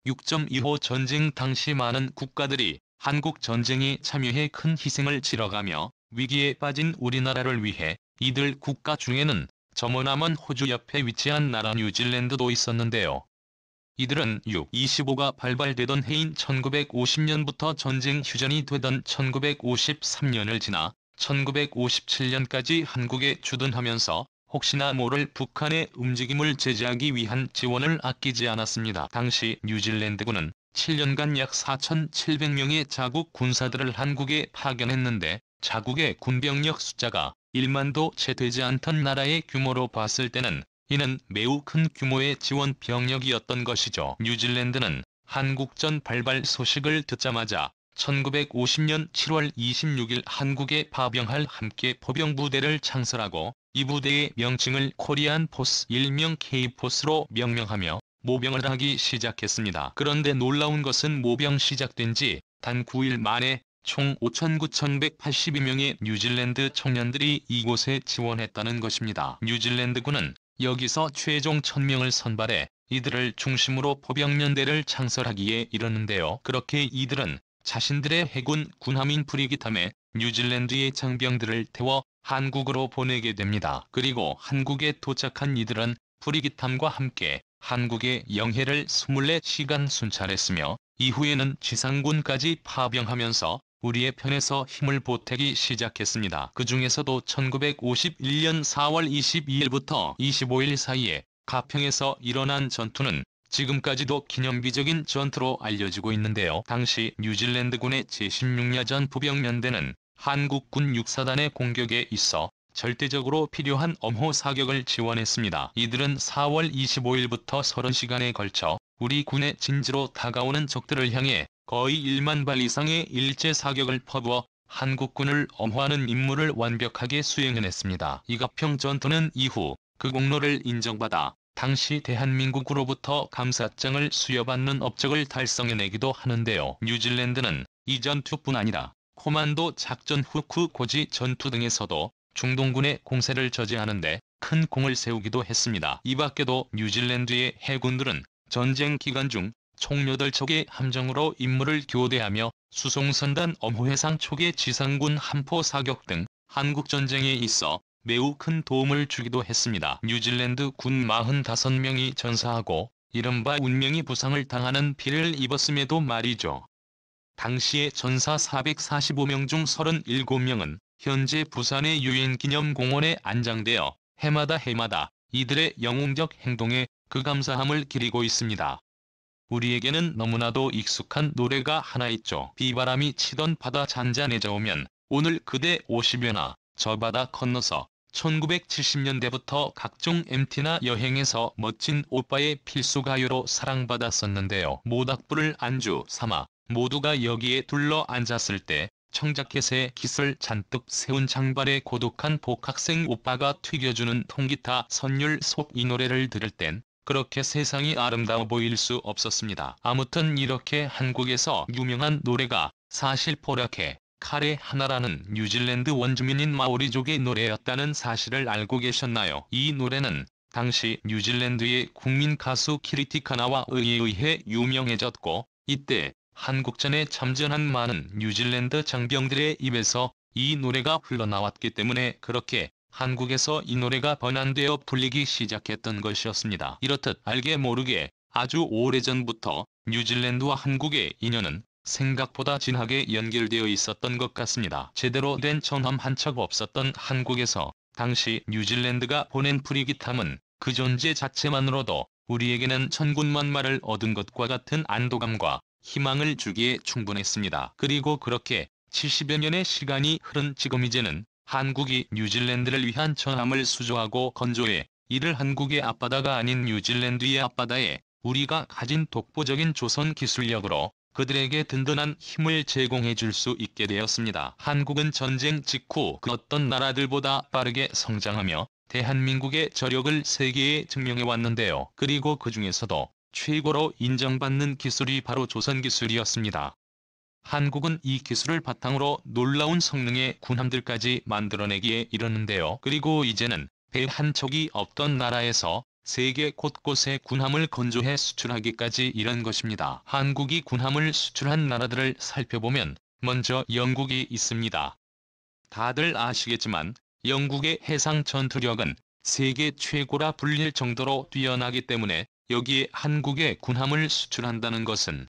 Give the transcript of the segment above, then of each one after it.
6.15 전쟁 당시 많은 국가들이 한국 전쟁에 참여해 큰 희생을 치러가며 위기에 빠진 우리나라를 위해 이들 국가 중에는 저 머나먼 호주 옆에 위치한 나라 뉴질랜드도 있었는데요. 이들은 U-25가 발발되던 해인 1950년부터 전쟁 휴전이 되던 1953년을 지나 1957년까지 한국에 주둔하면서 혹시나 모를 북한의 움직임을 제재하기 위한 지원을 아끼지 않았습니다. 당시 뉴질랜드군은 7년간 약 4,700명의 자국 군사들을 한국에 파견했는데 자국의 군병력 숫자가 1만도 채 되지 않던 나라의 규모로 봤을 때는 이는 매우 큰 규모의 지원 병력이었던 것이죠. 뉴질랜드는 한국전 발발 소식을 듣자마자 1950년 7월 26일 한국에 파병할 함께 포병부대를 창설하고 이 부대의 명칭을 코리안 포스 일명 K포스로 명명하며 모병을 하기 시작했습니다. 그런데 놀라운 것은 모병 시작된 지 단 9일 만에 총 5,982명의 뉴질랜드 청년들이 이곳에 지원했다는 것입니다. 뉴질랜드군은 여기서 최종 1,000명을 선발해 이들을 중심으로 포병연대를 창설하기에 이르는데요. 그렇게 이들은 자신들의 해군 군함인 프리기탐에 뉴질랜드의 장병들을 태워 한국으로 보내게 됩니다. 그리고 한국에 도착한 이들은 프리기탐과 함께 한국의 영해를 24시간 순찰했으며 이후에는 지상군까지 파병하면서 우리의 편에서 힘을 보태기 시작했습니다. 그 중에서도 1951년 4월 22일부터 25일 사이에 가평에서 일어난 전투는 지금까지도 기념비적인 전투로 알려지고 있는데요. 당시 뉴질랜드군의 제16야전 부병연대는 한국군 육사단의 공격에 있어 절대적으로 필요한 엄호 사격을 지원했습니다. 이들은 4월 25일부터 30시간에 걸쳐 우리 군의 진지로 다가오는 적들을 향해 거의 1만 발 이상의 일제 사격을 퍼부어 한국군을 엄호하는 임무를 완벽하게 수행해냈습니다. 이 가평 전투는 이후 그 공로를 인정받아 당시 대한민국으로부터 감사장을 수여받는 업적을 달성해내기도 하는데요. 뉴질랜드는 이 전투뿐 아니라 코만도 작전 후쿠 고지 전투 등에서도 중동군의 공세를 저지하는 데 큰 공을 세우기도 했습니다. 이 밖에도 뉴질랜드의 해군들은 전쟁 기간 중 총 8척의 함정으로 임무를 교대하며 수송선단 엄호해상 초계 지상군 함포 사격 등 한국전쟁에 있어 매우 큰 도움을 주기도 했습니다. 뉴질랜드 군 45명이 전사하고 이른바 운명이 부상을 당하는 피해를 입었음에도 말이죠. 당시의 전사 445명 중 37명은 현재 부산의 유엔기념공원에 안장되어 해마다 이들의 영웅적 행동에 그 감사함을 기리고 있습니다. 우리에게는 너무나도 익숙한 노래가 하나 있죠. 비바람이 치던 바다 잔잔해져 오면 오늘 그대 오시려나 저 바다 건너서 1970년대부터 각종 MT나 여행에서 멋진 오빠의 필수 가요로 사랑받았었는데요. 모닥불을 안주 삼아 모두가 여기에 둘러 앉았을 때 청자켓에 깃을 잔뜩 세운 장발의 고독한 복학생 오빠가 튀겨주는 통기타 선율 속 이 노래를 들을 땐 그렇게 세상이 아름다워 보일 수 없었습니다. 아무튼 이렇게 한국에서 유명한 노래가 사실 포라케 칼의 하나라는 뉴질랜드 원주민인 마오리족의 노래였다는 사실을 알고 계셨나요? 이 노래는 당시 뉴질랜드의 국민 가수 키리티카나와 의해 유명해졌고 이때 한국전에 참전한 많은 뉴질랜드 장병들의 입에서 이 노래가 흘러나왔기 때문에 그렇게 한국에서 이 노래가 번안되어 불리기 시작했던 것이었습니다. 이렇듯 알게 모르게 아주 오래전부터 뉴질랜드와 한국의 인연은 생각보다 진하게 연결되어 있었던 것 같습니다. 제대로 된 전함 한 척 없었던 한국에서 당시 뉴질랜드가 보낸 프리기탐은 그 존재 자체만으로도 우리에게는 천군만마를 얻은 것과 같은 안도감과 희망을 주기에 충분했습니다. 그리고 그렇게 70여 년의 시간이 흐른 지금 이제는 한국이 뉴질랜드를 위한 전함을 수조하고 건조해 이를 한국의 앞바다가 아닌 뉴질랜드의 앞바다에 우리가 가진 독보적인 조선 기술력으로 그들에게 든든한 힘을 제공해 줄 수 있게 되었습니다. 한국은 전쟁 직후 그 어떤 나라들보다 빠르게 성장하며 대한민국의 저력을 세계에 증명해 왔는데요. 그리고 그 중에서도 최고로 인정받는 기술이 바로 조선기술이었습니다. 한국은 이 기술을 바탕으로 놀라운 성능의 군함들까지 만들어내기에 이르는데요. 그리고 이제는 배 한 척이 없던 나라에서 세계 곳곳에 군함을 건조해 수출하기까지 이른 것입니다. 한국이 군함을 수출한 나라들을 살펴보면 먼저 영국이 있습니다. 다들 아시겠지만 영국의 해상 전투력은 세계 최고라 불릴 정도로 뛰어나기 때문에 여기에 한국의 군함을 수출한다는 것은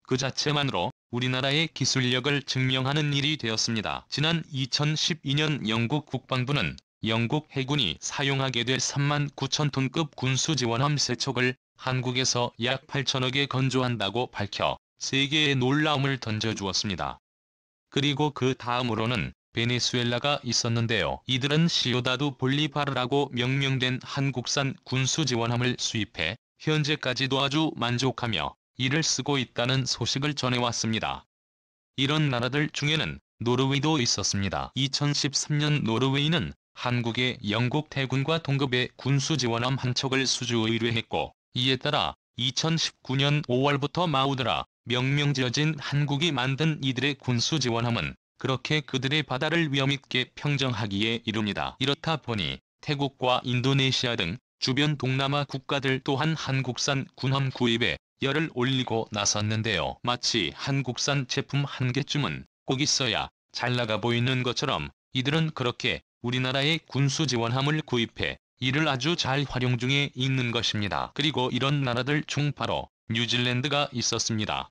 그 자체만으로 우리나라의 기술력을 증명하는 일이 되었습니다. 지난 2012년 영국 국방부는 영국 해군이 사용하게 될 39,000톤급 군수지원함 3척을 한국에서 약 8천억에 건조한다고 밝혀 세계에 놀라움을 던져주었습니다. 그리고 그 다음으로는 베네수엘라가 있었는데요. 이들은 시오다두 볼리바르라고 명명된 한국산 군수지원함을 수입해 현재까지도 아주 만족하며 이를 쓰고 있다는 소식을 전해왔습니다. 이런 나라들 중에는 노르웨이도 있었습니다. 2013년 노르웨이는 한국의 영국 해군과 동급의 군수지원함 한 척을 수주 의뢰했고, 이에 따라 2019년 5월부터 마우드라 명명 지어진 한국이 만든 이들의 군수지원함은 그렇게 그들의 바다를 위험있게 평정하기에 이릅니다. 이렇다 보니 태국과 인도네시아 등 주변 동남아 국가들 또한 한국산 군함 구입에 열을 올리고 나섰는데요. 마치 한국산 제품 한 개쯤은 꼭 있어야 잘 나가 보이는 것처럼 이들은 그렇게 우리나라의 군수지원함을 구입해 이를 아주 잘 활용 중에 있는 것입니다. 그리고 이런 나라들 중 바로 뉴질랜드가 있었습니다.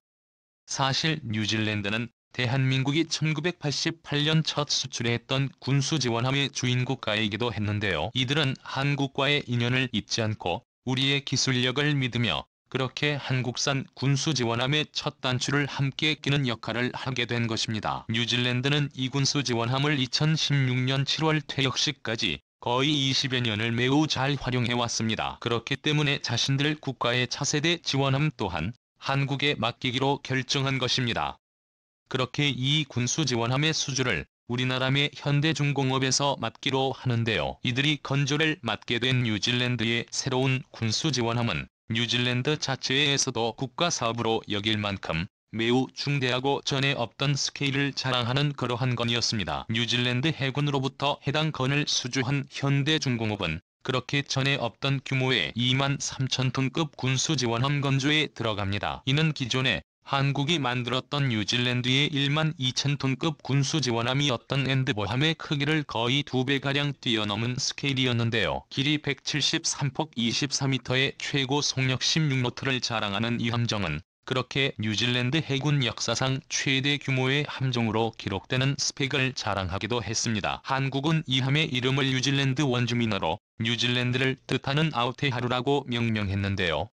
사실 뉴질랜드는 대한민국이 1988년 첫 수출했던 군수지원함의 주인 국가이기도 했는데요. 이들은 한국과의 인연을 잊지 않고 우리의 기술력을 믿으며 그렇게 한국산 군수지원함의 첫 단추를 함께 끼는 역할을 하게 된 것입니다. 뉴질랜드는 이 군수지원함을 2016년 7월 퇴역시까지 거의 20여 년을 매우 잘 활용해왔습니다. 그렇기 때문에 자신들 국가의 차세대 지원함 또한 한국에 맡기기로 결정한 것입니다. 그렇게 이 군수지원함의 수주를 우리나라의 현대중공업에서 맡기로 하는데요. 이들이 건조를 맡게 된 뉴질랜드의 새로운 군수지원함은 뉴질랜드 자체에서도 국가사업으로 여길 만큼 매우 중대하고 전에 없던 스케일을 자랑하는 그러한 건이었습니다. 뉴질랜드 해군으로부터 해당 건을 수주한 현대중공업은 그렇게 전에 없던 규모의 23,000톤급 군수지원함 건조에 들어갑니다. 이는 기존에 한국이 만들었던 뉴질랜드의 12,000톤급 군수지원함이었던 엔드버함의 크기를 거의 2배가량 뛰어넘은 스케일이었는데요. 길이 173폭 24m의 최고 속력 16노트를 자랑하는 이 함정은 그렇게 뉴질랜드 해군 역사상 최대 규모의 함정으로 기록되는 스펙을 자랑하기도 했습니다. 한국은 이 함의 이름을 뉴질랜드 원주민어로 뉴질랜드를 뜻하는 아우테하루라고 명명했는데요.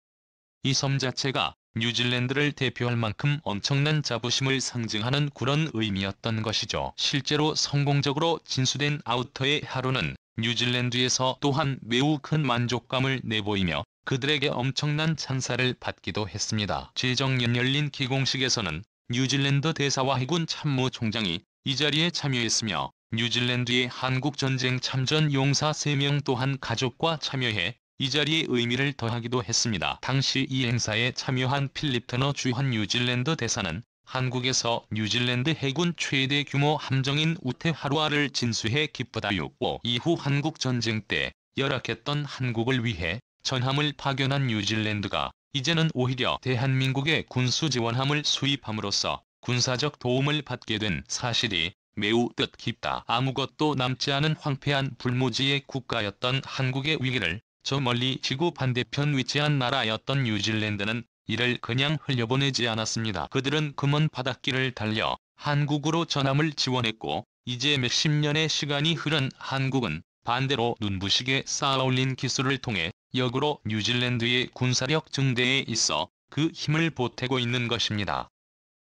이 섬 자체가 뉴질랜드를 대표할 만큼 엄청난 자부심을 상징하는 그런 의미였던 것이죠. 실제로 성공적으로 진수된 아우터의 하루는 뉴질랜드에서 또한 매우 큰 만족감을 내보이며 그들에게 엄청난 찬사를 받기도 했습니다. 제정년 열린 기공식에서는 뉴질랜드 대사와 해군 참모총장이 이 자리에 참여했으며 뉴질랜드의 한국전쟁 참전 용사 3명 또한 가족과 참여해 이 자리의 의미를 더하기도 했습니다. 당시 이 행사에 참여한 필립 터너 주한 뉴질랜드 대사는 한국에서 뉴질랜드 해군 최대 규모 함정인 우테하루아를 진수해 기쁘다였고, 이후 한국전쟁 때 열악했던 한국을 위해 전함을 파견한 뉴질랜드가 이제는 오히려 대한민국의 군수지원함을 수입함으로써 군사적 도움을 받게 된 사실이 매우 뜻깊다. 아무것도 남지 않은 황폐한 불모지의 국가였던 한국의 위기를 저 멀리 지구 반대편 위치한 나라였던 뉴질랜드는 이를 그냥 흘려보내지 않았습니다. 그들은 금은 바닷길을 달려 한국으로 전함을 지원했고, 이제 몇십 년의 시간이 흐른 한국은 반대로 눈부시게 쌓아올린 기술을 통해 역으로 뉴질랜드의 군사력 증대에 있어 그 힘을 보태고 있는 것입니다.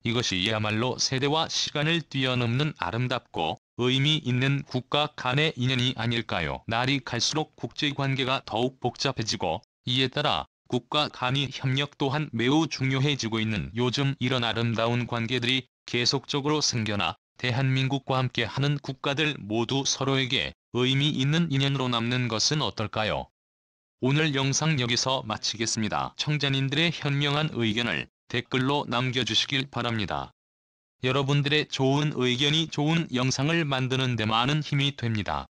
이것이야말로 세대와 시간을 뛰어넘는 아름답고 의미 있는 국가 간의 인연이 아닐까요? 날이 갈수록 국제관계가 더욱 복잡해지고 이에 따라 국가 간의 협력 또한 매우 중요해지고 있는 요즘 이런 아름다운 관계들이 계속적으로 생겨나 대한민국과 함께하는 국가들 모두 서로에게 의미 있는 인연으로 남는 것은 어떨까요? 오늘 영상 여기서 마치겠습니다. 청자님들의 현명한 의견을 댓글로 남겨주시길 바랍니다. 여러분들의 좋은 의견이 좋은 영상을 만드는 데 많은 힘이 됩니다.